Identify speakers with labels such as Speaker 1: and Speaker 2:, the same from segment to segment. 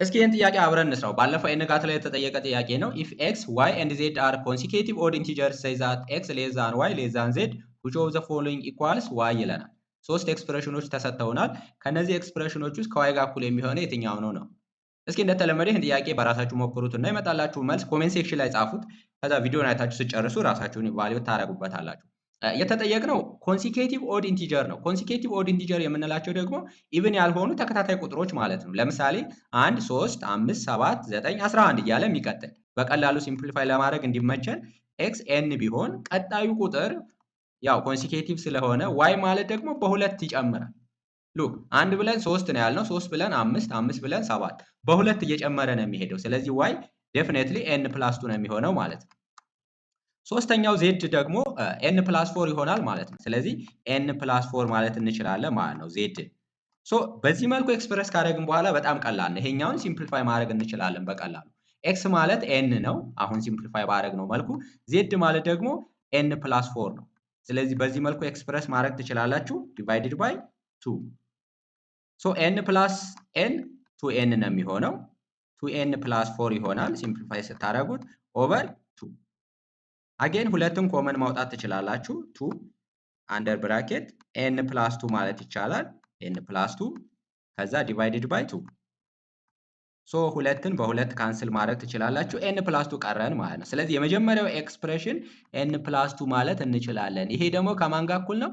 Speaker 1: እስኪ ይህን ጥያቄ አብረን እንስራው። ባለፈው ኤንጋት ላይ የተጠየቀ ጥያቄ ነው። ኢፍ ኤክስ ዋይ ኤንድ ዜድ አር ኮንሲኬቲቭ ኦድ ኢንቲጀርስ ሴይ ዛት ኤክስ ሌስ ዛን ዋይ ሌስ ዛን ዜድ ዊች ኦፍ ዘ ፎሎዊንግ ኢኳልስ ዋይ ይለናል። ሶስት ኤክስፕሬሽኖች ተሰጥተውናል። ከነዚህ ኤክስፕሬሽኖች ውስጥ ከዋይ ጋር እኩል የሚሆነው የትኛው ነው ነው? እስኪ እንደተለመደ ይህን ጥያቄ በራሳችሁ ሞክሩትና የመጣላችሁ መልስ ኮሜንት ሴክሽን ላይ ጻፉት። ከዛ ቪዲዮን አይታችሁ ስጨርሱ ራሳችሁን ኢቫሉዌት ታደርጉበታላችሁ። የተጠየቅነው ኮንሲኬቲቭ ኦድ ኢንቲጀር ነው። ኮንሲኬቲቭ ኦድ ኢንቲጀር የምንላቸው ደግሞ ኢቭን ያልሆኑ ተከታታይ ቁጥሮች ማለት ነው። ለምሳሌ 1 3 5 7 9 11 እያለ የሚቀጥል በቀላሉ ሲምፕሊፋይ ለማድረግ እንዲመቸን ኤክስ ኤን ቢሆን ቀጣዩ ቁጥር ያው ኮንሲኬቲቭ ስለሆነ ዋይ ማለት ደግሞ በሁለት ይጨምራል። ሉክ 1 ብለን 3 ነው ያልነው፣ 3 ብለን 5 5 ብለን 7 በሁለት እየጨመረ ነው የሚሄደው። ስለዚህ ዋይ ዴፊኔትሊ ኤን ፕላስ 2 ነው የሚሆነው ማለት ነው። ሶስተኛው ዜድ ደግሞ ኤን ፕላስ 4 ይሆናል ማለት ነው። ስለዚህ ኤን ፕላስ 4 ማለት እንችላለን ማለት ነው ዜድ። በዚህ መልኩ ኤክስፕረስ ካደረግን በኋላ በጣም ቀላል ነው። ይሄኛውን ሲምፕሊፋይ ማድረግ እንችላለን በቀላሉ። ኤክስ ማለት ኤን ነው፣ አሁን ሲምፕሊፋይ ባደረግ ነው መልኩ። ዜድ ማለት ደግሞ ኤን ፕላስ 4 ነው። ስለዚህ በዚህ መልኩ ኤክስፕረስ ማድረግ ትችላላችሁ። ዲቫይድድ ባይ 2 ኤን ፕላስ ኤን 2ኤን ነው የሚሆነው። 2ኤን ፕላስ 4 ይሆናል ሲምፕሊፋይ ስታደርጉት ኦቨር 2። አጌን ሁለቱን ኮመን ማውጣት ትችላላችሁ። 2 አንደር ብራኬት ኤን ፕላስ 2 ማለት ይቻላል። ኤን ፕላስ 2 ከዛ ዲቫይድድ ባይ 2 ሁለትን በሁለት ካንስል ማድረግ ትችላላችሁ። ኤን ፕላስ 2 ቀረን ማለት ነው። ስለዚህ የመጀመሪያው ኤክስፕሬሽን ኤን ፕላስ 2 ማለት እንችላለን። ይሄ ደግሞ ከማን ጋር እኩል ነው?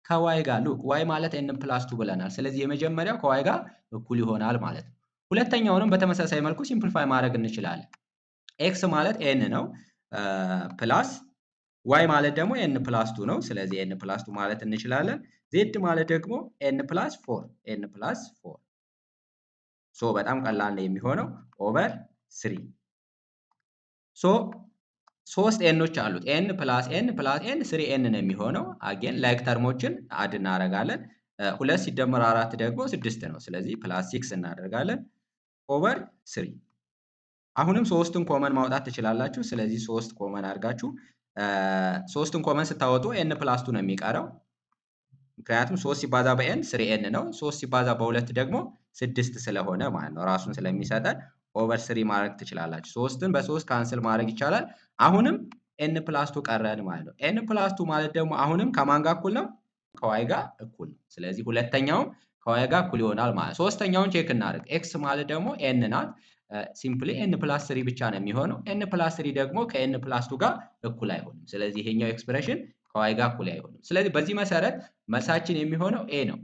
Speaker 1: ከዋይ ጋር። ሉክ ዋይ ማለት ኤን ፕላስ 2 ብለናል። ስለዚህ የመጀመሪያው ከዋይ ጋር እኩል ይሆናል ማለት ነው። ሁለተኛውንም በተመሳሳይ መልኩ ሲምፕሊፋይ ማድረግ እንችላለን። ኤክስ ማለት ኤን ነው ፕላስ ዋይ ማለት ደግሞ ኤን ፕላስ 2 ነው። ስለዚህ ኤን ፕላስ 2 ማለት እንችላለን። ዜድ ማለት ደግሞ ኤን ፕላስ 4 በጣም ቀላል ነው የሚሆነው ኦቨር 3 ሶስት ኤኖች አሉት። ኤን ፕላስ ኤን ፕላስ ኤን 3ኤን ነው የሚሆነው። አጌን ላይክ ተርሞችን አድ እናደርጋለን። 2 ሲደመር 4 ደግሞ 6 ነው። ስለዚህ ፕላስ 6 እናደርጋለን ኦቨር 3። አሁንም ሶስትን ኮመን ማውጣት ትችላላችሁ። ስለዚህ 3 ኮመን አድርጋችሁ ሶስትን ኮመን ስታወጡ ኤን ፕላስ 2 ነው የሚቀረው። ምክንያቱም 3 ሲባዛ በኤን 3ኤን ነው። 3 ሲባዛ በ2 ደግሞ 6 ስለሆነ ማለት ነው ራሱን ስለሚሰጠን ኦቨር 3 ማድረግ ትችላላችሁ። 3ን በ3 ካንስል ማድረግ ይቻላል። አሁንም ኤን ፕላስ 2 ቀረን ማለት ነው። ኤን ፕላስ 2 ማለት ደግሞ አሁንም ከማን ጋር እኩል ነው? ከዋይ ጋር እኩል ነው። ስለዚህ ሁለተኛውም ከዋይ ጋር እኩል ይሆናል ማለት። ሶስተኛውን ቼክ እናድርግ። ኤክስ ማለት ደግሞ ኤን ናት። ሲምፕሊ ኤን ፕላስ 3 ብቻ ነው የሚሆነው። ኤን ፕላስ 3 ደግሞ ከኤን ፕላስ 2 ጋር እኩል አይሆንም። ስለዚህ ይሄኛው ኤክስፕሬሽን ከዋይ ጋር እኩል አይሆንም። ስለዚህ በዚህ መሰረት መልሳችን የሚሆነው ኤ ነው።